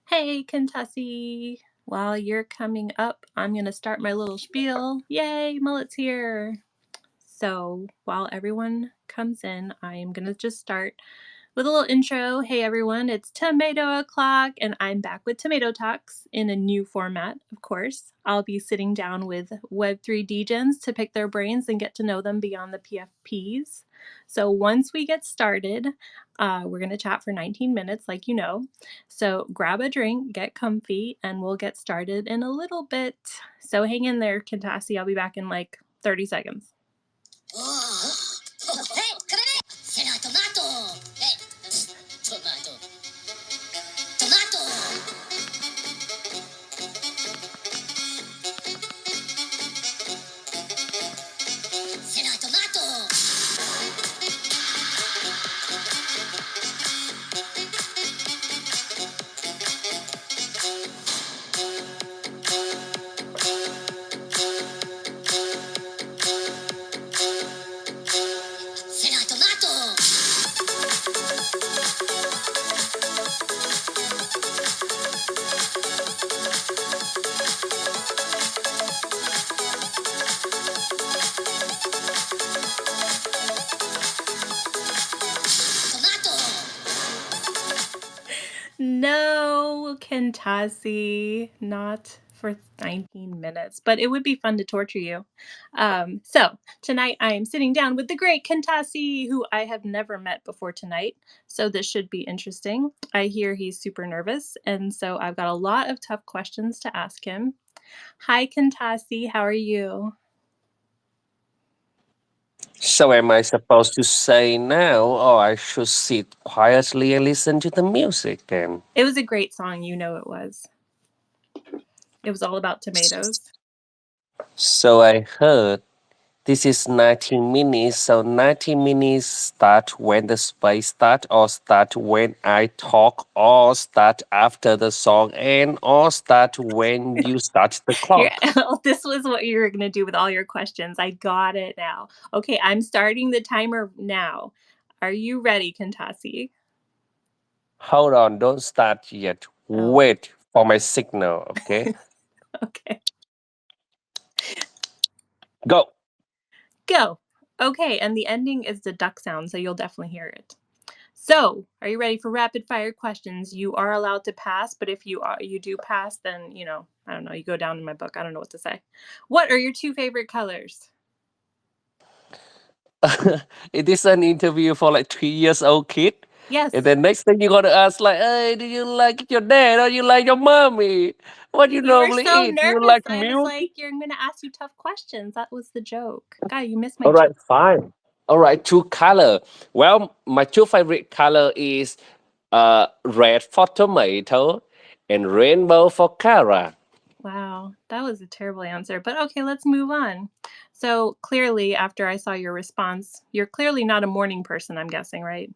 Hey, Kentasi. While you're coming up, I'm going to start my little spiel. Yay, Mullet's here. So while everyone comes in, I am going to just start with a little intro. Hey everyone, it's Tomato O'Clock, and I'm back with Tomato Talks in a new format, of course. I'll be sitting down with Web3 degens to pick their brains and get to know them beyond the PFPs. So once we get started, we're going to chat for 19 minutes, like you know. So grab a drink, get comfy, and we'll get started in a little bit. So hang in there, Kentasi. I'll be back in like 30 seconds. No, Kentasi, not for 19 minutes, but it would be fun to torture you. So tonight I am sitting down with the great Kentasi, who I have never met before tonight. So this should be interesting. I hear he's super nervous, and so I've got a lot of tough questions to ask him. Hi, Kentasi, how are you? So am I supposed to say now, or I should sit quietly and listen to the music then? It was a great song, you know it was. It was all about tomatoes. So I heard this is 90 minutes, so 90 minutes start when the space start, or start when I talk, or start after the song end, or start when you start the clock. This was what you were going to do with all your questions. I got it now. Okay, I'm starting the timer now. Are you ready, Kentasi? Hold on, don't start yet. Oh, Wait for my signal, okay? okay. Go. Go. Okay, and the ending is the duck sound, so you'll definitely hear it. So, are you ready for rapid fire questions? You are allowed to pass, but if you do pass, then, I don't know, you go down in my book. I don't know what to say. What are your two favorite colors? It is an interview for like 3 years old kid. And Yes. then next thing you gotta ask like, hey, do you like your dad or you like your mommy? What you You were normally so eat? Do you nervous. like I was milk? like, you're going to ask you tough questions. That was the joke. God, you missed my All right, joke. fine. All right, two color. Well, my two favorite color is red for tomato and rainbow for carrot. Wow, that was a terrible answer. But okay, let's move on. So clearly, after I saw your response, you're clearly not a morning person, I'm guessing, right?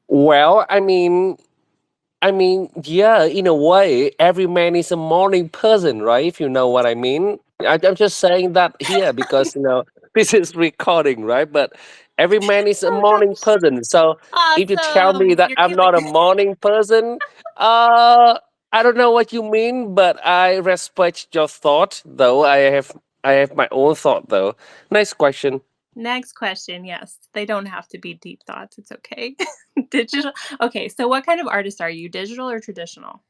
Well, yeah, in a way, every man is a morning person, right? If you know what I mean. I'm just saying that here because, this is recording, right? But every man is a Oh morning gosh. person. So if you tell me Awesome. that You're I'm killing. not a morning person, uh, I don't know what you mean, but I respect your thought, though. I have my own thought, though. Nice question. Next question. Yes, they don't have to be deep thoughts. It's okay. Digital. Okay, so what kind of artist are you? Digital or traditional?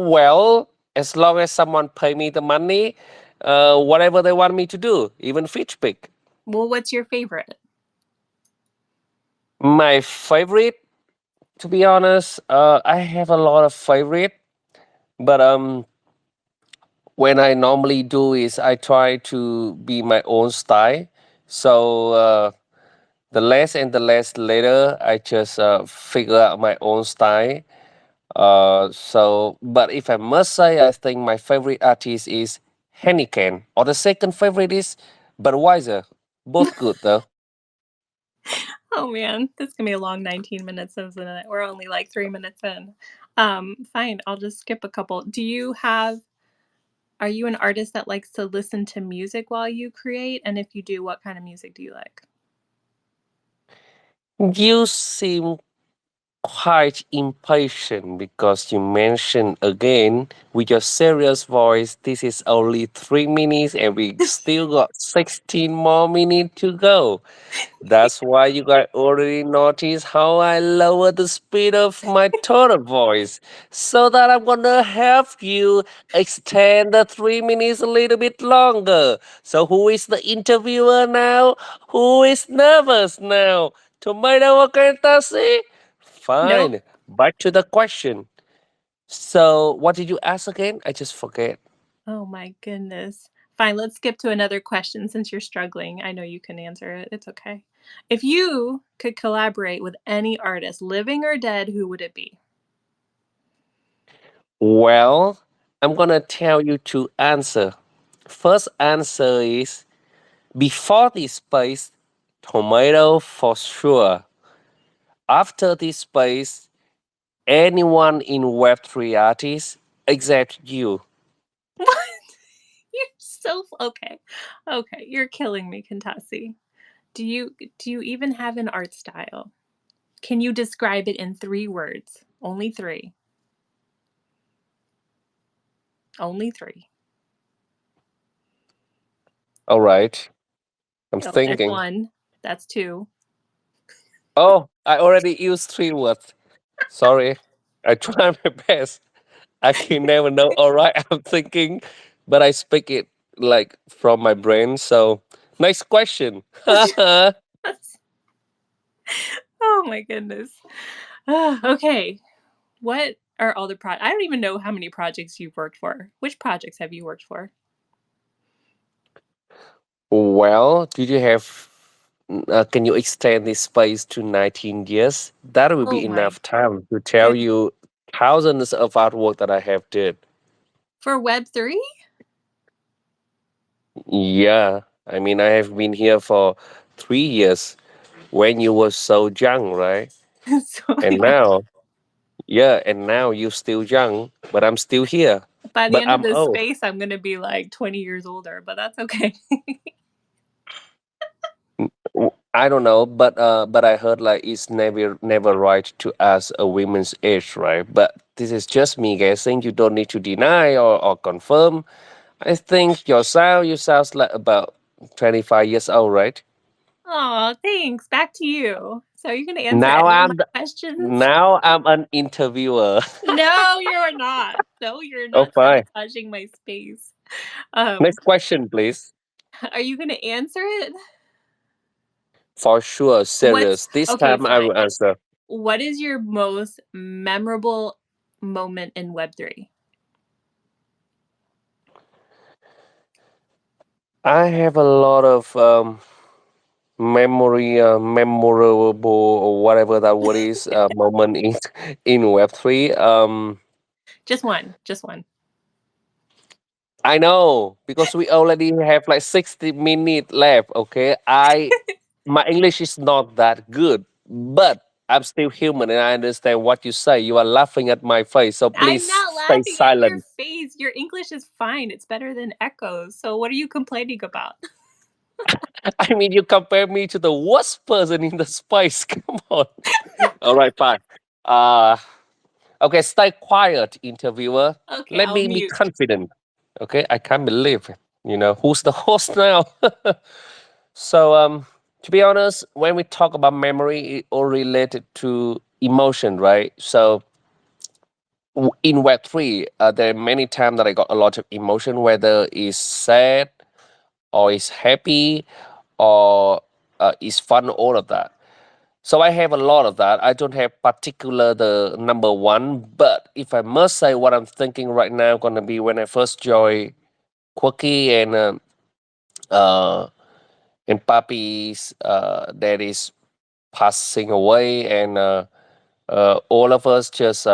Well, as long as someone pay me the money, whatever they want me to do, even fish pick. Well, what's your favorite? My favorite, to be honest, I have a lot of favorite, but when I normally do is I try to be my own style. So the less and the less later, I just figure out my own style. But if I must say, I think my favorite artist is Henneken, or the second favorite is Budweiser. Both good though. Oh man, this is gonna be a long 19 minutes, isn't it? We're only like 3 minutes in. Fine, I'll just skip a couple. Are you an artist that likes to listen to music while you create? And if you do, what kind of music do you like? You seem quite impatient because you mentioned again with your serious voice, this is only 3 minutes and we still got 16 more minutes to go. That's why you guys already noticed how I lower the speed of my tone of voice so that I'm gonna help you extend the 3 minutes a little bit longer. So who is the interviewer now? Who is nervous now? Tomato or Kentasi? Nope. Fine. Back to the question. So what did you ask again? I just forget. Oh my goodness. Fine, let's skip to another question since you're struggling. I know you can answer it. It's okay. If you could collaborate with any artist, living or dead, who would it be? Well, I'm gonna tell you two answer. First answer is before this space, tomato for sure. After this space, anyone in Web3 artists except you. What? You're so okay. Okay, you're killing me, Kentasi. Do you even have an art style? Can you describe it in 3 words? Only 3. Only 3. All right. I'm Oh, there's thinking. 1. That's 2. Oh, I already used 3 words. Sorry. I try my best. I can never know. All right. I'm thinking, but I speak it like from my brain. So, next question. Oh my goodness. Okay. What are all the I don't even know how many projects you've worked for. Which projects have you worked for? Well, did you have? Can you extend this space to 19 years? That will Oh be my enough time to tell goodness. you thousands of artwork that I have did. For Web3? Yeah, I mean, I have been here for 3 years when you were so young, right? So And yeah, now, yeah, and now you're still young, but I'm still here, by the but end of I'm this old. space, I'm going to be like 20 years older, but that's okay. I don't know, but I heard like it's never right to ask a woman's age, right? But this is just me guessing. You don't need to deny or confirm. I think you sounds like about 25 years old, right? Oh, thanks. Back to you. So you're going to answer Now any of my I'm the, questions? now I'm an interviewer. No, you're not. No, you're Oh, not fine. sabotaging my space. Um, Next question, please. are you going to answer it? For sure, What's serious. This okay, time I fine. will answer. What is your most memorable moment in Web3? I have a lot of memory, memorable or whatever that word is, moment in Web3. Just one. Just one. I know because we already have like 60 minutes left. Okay, my English is not that good, but I'm still human and I understand what you say. You are laughing at my face, so I'm please not stay laughing at your silent. face. Your English is fine. It's better than Echo's. So what are you complaining about? I mean, you compare me to the worst person in the space. Come on. All right, fine. Uh, okay, stay quiet, interviewer. Okay, Let I'll me be mute. confident. Okay, I can't believe it. Who's the host now? So, to be honest, when we talk about memory, it all related to emotion, right? So, in Web3, there are many times that I got a lot of emotion, whether it's sad or it's happy or it's fun, all of that. So I have a lot of that. I don't have particular the number one, but if I must say what I'm thinking right now, gonna be when I first joined Quirky uh, and Papi's that is passing away, and all of us just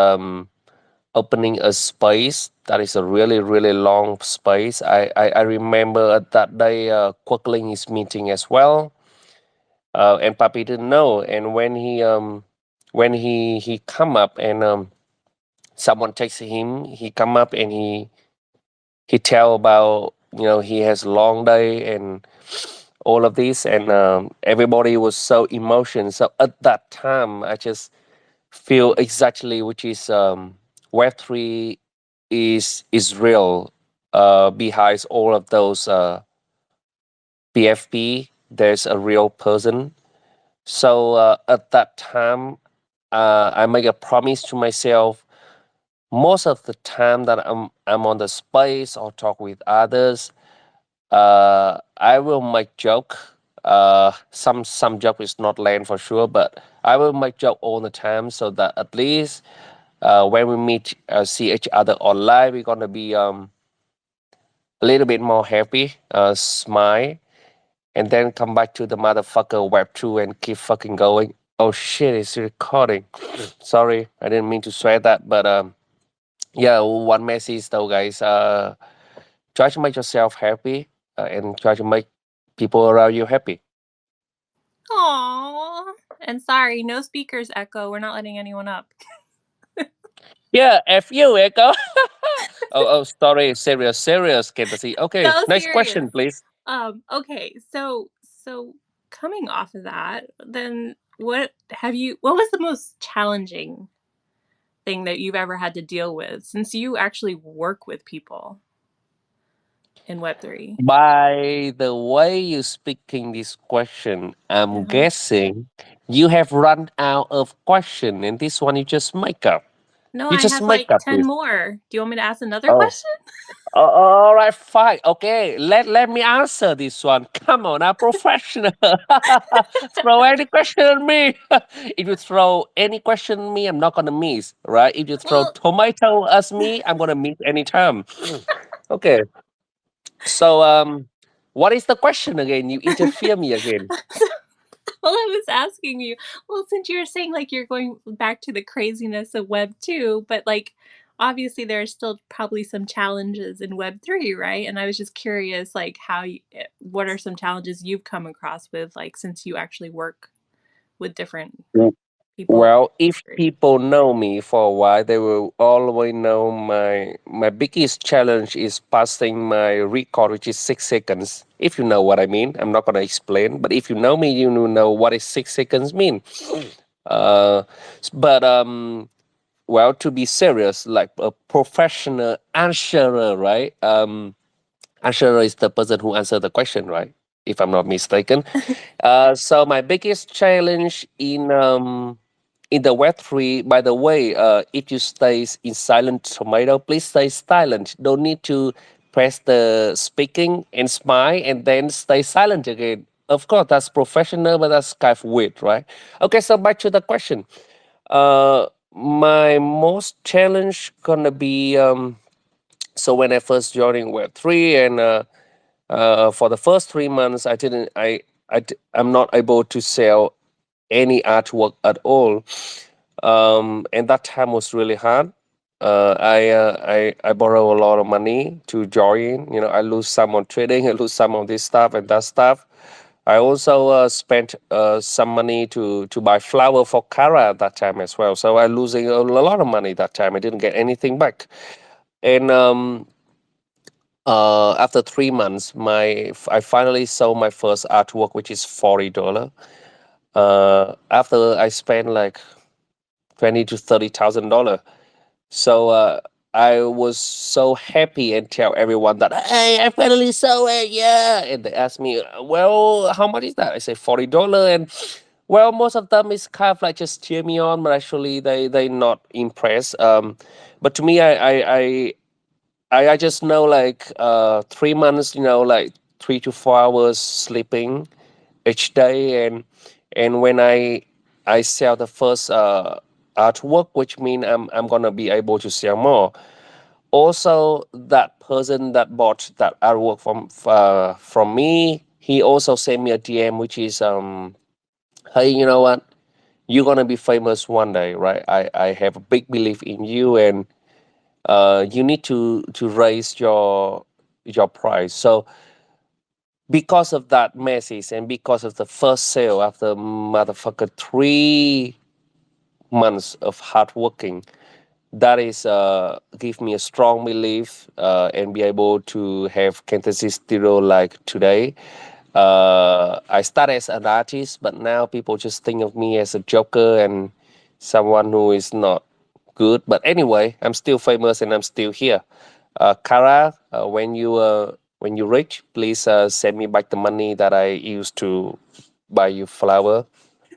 opening a space that is a really long space. I remember at that day Quirkling is meeting as well, and Papi didn't know. And when he come up and someone takes him, he come up and he tell about he has a long day and all of this, and everybody was so emotional. So at that time, I just feel exactly which is Web3 is real. Behind all of those PFP, there's a real person. So at that time, I make a promise to myself. Most of the time that I'm on the space or talk with others, I will make joke. Some joke is not land for sure, but I will make joke all the time so that at least when we meet, see each other online, we're gonna be a little bit more happy, smile, and then come back to the motherfucker Web 2 and keep fucking going. Oh shit, it's recording. Sorry, I didn't mean to swear that, but yeah, one message though, guys. Try to make yourself happy and try to make people around you happy. Aww. And sorry, no speakers echo. We're not letting anyone up. Yeah, F you, Echo. Oh, sorry. Serious, Kentasi. Okay, So next serious. question, please. Okay, so coming off of that, then what was the most challenging thing that you've ever had to deal with since you actually work with people in Web3? By the way you speaking this question, I'm Uh-huh. guessing you have run out of question, and this one you just make up. No, You I just have make like up 10 this. more. Do you want me to ask another Oh, question? all right, fine. Okay, let me answer this one. Come on, I'm professional. Throw any question at me. If you throw any question at me, I'm not gonna miss, right? If you throw Well, tomato at me, I'm gonna miss anytime. Okay. So what is the question again? You interfere me again. well, I was asking you, well, since you're saying like you're going back to the craziness of Web 2, but like obviously there are still probably some challenges in Web 3, right? And I was just curious, like, what are some challenges you've come across with, like, since you actually work with different people? Well, if people know me for a while, they will always know my biggest challenge is passing my record, which is 6 seconds. If you know what I mean, I'm not gonna explain, but if you know me, you will know what is 6 seconds mean. Uh, but well, to be serious, like a professional answerer, right? Answerer is the person who answered the question, right? If I'm not mistaken. So my biggest challenge in the Web 3, by the way, if you stay in silent tomato, please stay silent. Don't need to press the speaking and smile and then stay silent again. Of course, that's professional, but that's kind of weird, right? Okay, so back to the question. My most challenge gonna be so when I first joining Web 3 and for the first 3 months, I didn't. I'm not able to sell any artwork at all, and that time was really hard. I borrow a lot of money to join. You know, I lose some on trading, I lose some on this stuff and that stuff. I also spent some money to buy flour for Kara at that time as well. So I losing a lot of money that time. I didn't get anything back. And after 3 months, I finally sold my first artwork, which is $40. After I spent like 20 to 30 thousand dollars. So I was so happy and tell everyone that hey, I finally sold it, yeah. And they asked me, well, how much is that? I say $40, and well, most of them is kind of like just cheer me on, but actually they not impressed. But to me, I just know like 3 months, you know, like 3 to 4 hours sleeping each day, and when I sell the first artwork, which mean I'm gonna be able to sell more. Also, that person that bought that artwork from me, he also sent me a DM, which is hey, you know what? You're gonna be famous one day, right? I have a big belief in you, and you need to raise your price. So because of that message and because of the first sale after motherfucker 3 months of hard working, that is give me a strong belief and be able to have Kentasi Studio like today. I started as an artist, but now people just think of me as a joker and someone who is not good. But anyway, I'm still famous and I'm still here. Kara, when you rich, please send me back the money that I used to buy you flower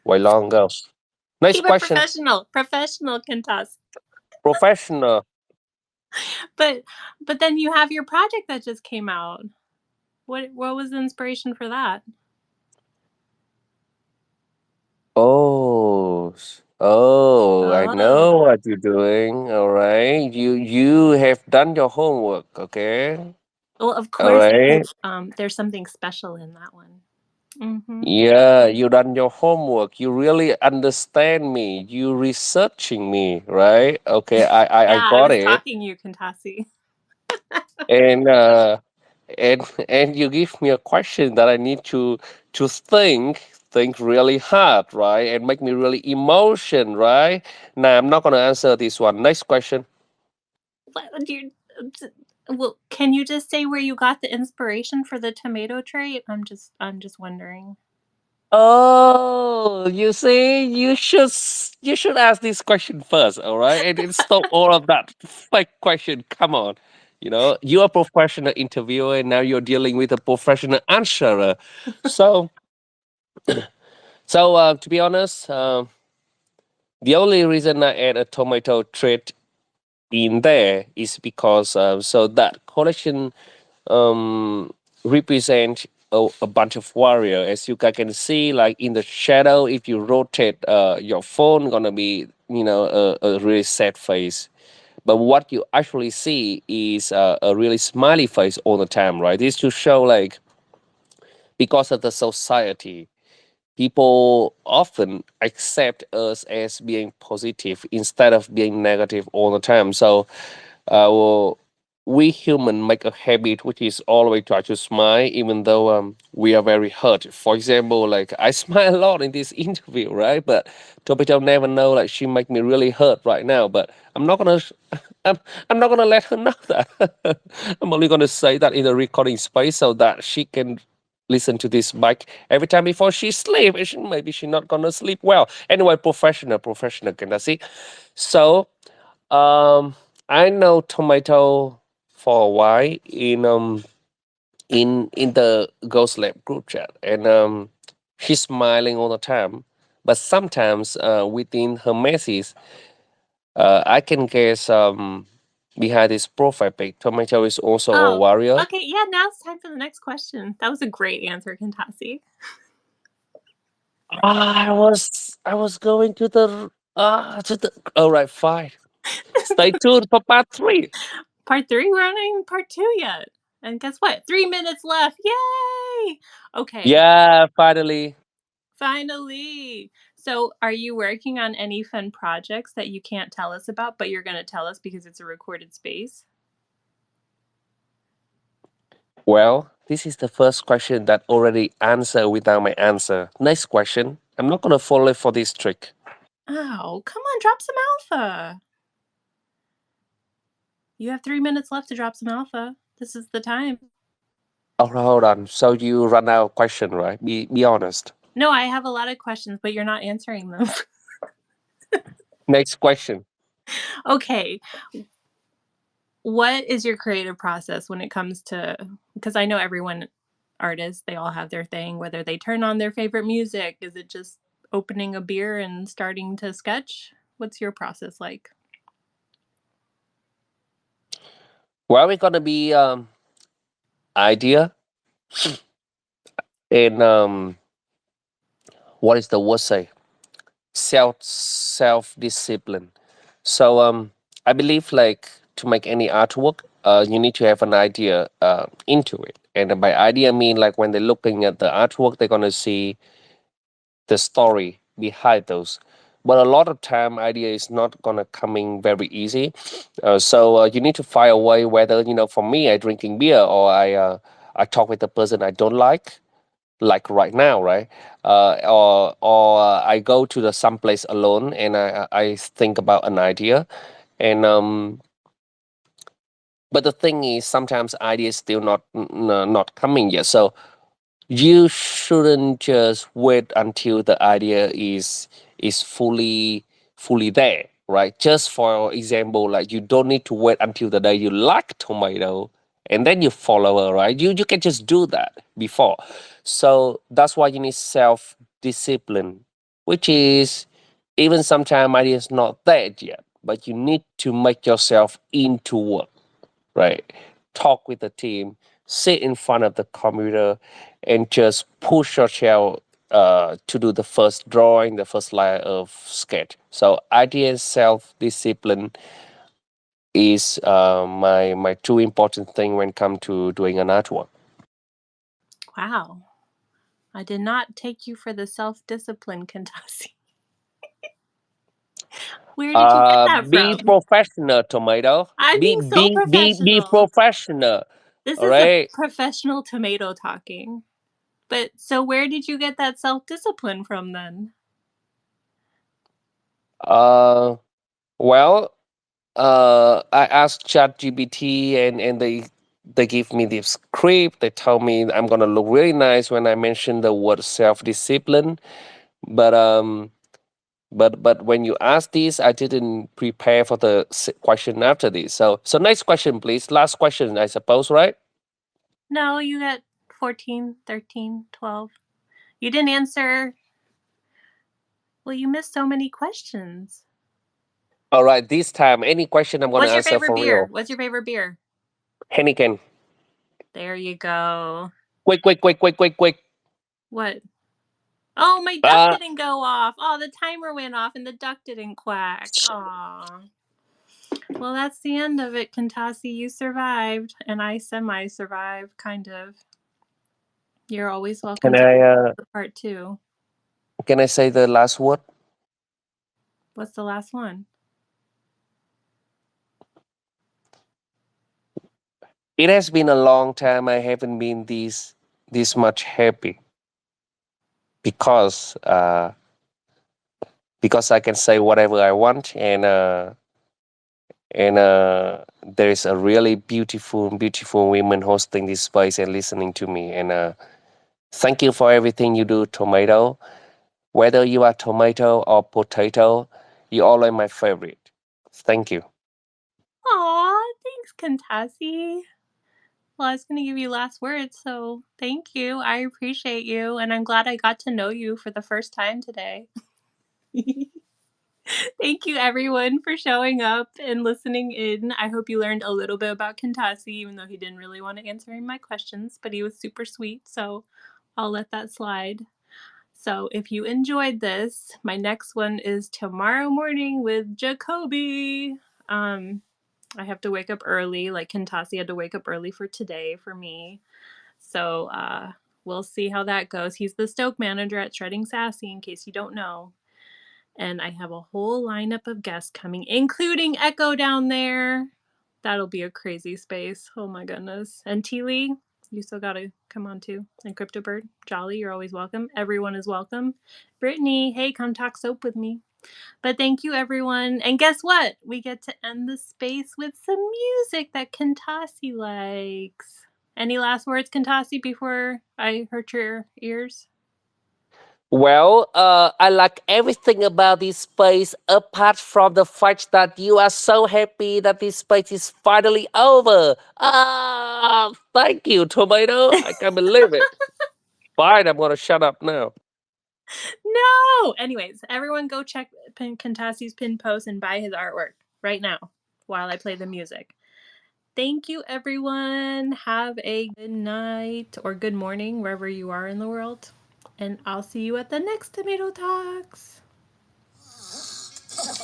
way long ago. Nice Keep it question. professional, professional, Kentasi. Professional. But but then you have your project that just came out. What was the inspiration for that? I know Oh. what you're doing. All right, you have done your homework. Okay. Well, of All course, right. because there's something special in that one. Mm-hmm. Yeah, you done your homework. You really understand me. You researching me, right? Okay, I Yeah, I got was it. talking you, Kentasi. And and you give me a question that I need to think really hard, right? And make me really emotion, right? Now I'm not gonna answer this one. Next question. What do you? Well, can you just say where you got the inspiration for the tomato trait? I'm just wondering. Oh, you see, you should ask this question first, all right? And stop all of that fake question. Come on, you're a professional interviewer, and now you're dealing with a professional answerer. So, to be honest, the only reason I add a tomato trait in there is because so that collection um, represent a bunch of warrior. As you guys can see, like in the shadow, if you rotate your phone, gonna be a really sad face. But what you actually see is a really smiley face all the time, right? This to show like because of the society, people often accept us as being positive instead of being negative all the time. So well, we human make a habit which is always try to smile even though we are very hurt. For example, like I smile a lot in this interview, right? But Topito never know like she make me really hurt right now. But I'm not gonna I'm, I'm not gonna let her know that. I'm only gonna say that in the recording space so that she can listen to this mic every time before she sleep. And maybe she not gonna sleep well. Anyway, professional can I see? So um, I know Tomato for a while in the Ghost Lab group chat, and she's smiling all the time. But sometimes within her messages, I can guess behind this profile pic, Tomato is also a Oh, warrior. okay. Yeah, now it's time for the next question. That was a great answer, Kentasi. I was going to the. All right, fine. Stay tuned for part three. Part three. We're not even part two yet. And guess what? 3 minutes left. Yay! Okay, Yeah, finally. finally. So, are you working on any fun projects that you can't tell us about, but you're going to tell us because it's a recorded space? Well, this is the first question that already answer without my answer. Next question. I'm not gonna follow for this trick. Oh, come on, drop some alpha. You have 3 minutes left to drop some alpha. This is the time. Oh, hold on. So you run out of question, right? Be honest. No, I have a lot of questions, but you're not answering them. Next question. Okay, what is your creative process when it comes to, because I know everyone, artists, they all have their thing, whether they turn on their favorite music, is it just opening a beer and starting to sketch? What's your process like? Well, we're gonna be idea and what is the word say? Self discipline. So I believe like to make any artwork, you need to have an idea into it. And by idea I mean like when they're looking at the artwork, they're gonna see the story behind those. But a lot of time, idea is not gonna coming very easy. So you need to find a way. Whether for me, I drinking beer or I talk with the person I don't like right now, right? Or I go to the someplace alone and I think about an idea, and but the thing is, sometimes idea is still not coming yet. So you shouldn't just wait until the idea is fully there, right? Just for example, like you don't need to wait until the day you like tomato and then you follow her, right? You can just do that before. So that's why you need self discipline, which is even sometimes idea is not there yet, but you need to make yourself into work, right? Talk with the team, sit in front of the computer, and just push yourself to do the first drawing, the first layer of sketch. So idea and self discipline is my two important thing when it comes to doing an artwork. Wow. I did not take you for the self-discipline, Kentasi. Where did you get that Be from? professional, tomato. I'm Be being so be be be professional. professional. This All is a right. professional tomato talking. But so where did you get that self-discipline from then? Uh, well, I asked ChatGPT and they give me this script. They tell me I'm gonna look really nice when I mention the word self discipline. But but when you ask this, I didn't prepare for the question after this. So next question, please. Last question, I suppose, right? No, you got 14, 13, 12. You didn't answer. Well, you missed so many questions. All right. This time, any question I'm gonna What's your answer favorite for beer? real. What's your favorite beer? Henneken. There you go. Quick, quick, quick, quick, quick, quick. What? Oh, my duck Uh, didn't go off. Oh, the timer went off and the duck didn't quack. Aw. Well, that's the end of it, Kentasi. You survived, and I semi survived, kind of. You're always welcome can to I the part two. can I say the last word? What's the last one? It has been a long time I haven't been this much happy because because I can say whatever I want and there is a really beautiful women hosting this space and listening to me and thank you for everything you do, tomato. Whether you are tomato or potato, you all are my favorite. Thank you. Aw, thanks, Kentasi. Well, I was going to give you last words, so thank you. I appreciate you, and I'm glad I got to know you for the first time today. Thank you, everyone, for showing up and listening in. I hope you learned a little bit about Kentasi, even though he didn't really want to answer my questions, but he was super sweet, so I'll let that slide. So if you enjoyed this, my next one is tomorrow morning with Jacoby. I have to wake up early, like Kentasi had to wake up early for today for me. So we'll see how that goes. He's the Stoke manager at Shredding Sassy, in case you don't know. And I have a whole lineup of guests coming, including Echo down there. That'll be a crazy space. Oh my goodness. And T Lee, you still gotta come on too. And CryptoBird, Jolly, you're always welcome. Everyone is welcome. Brittany, hey, come talk soap with me. But thank you, everyone. And guess what? We get to end the space with some music that Kentasi likes. Any last words, Kentasi, before I hurt your ears? Well, I like everything about this space apart from the fact that you are so happy that this space is finally over. Ah, thank you, Tomato. I can't believe it. Fine, I'm gonna shut up now. No! Anyways, everyone go check Kentasi's pin post and buy his artwork right now while I play the music. Thank you, everyone. Have a good night or good morning wherever you are in the world. And I'll see you at the next Tomato Talks.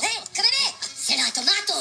ね、これね、セラトマト。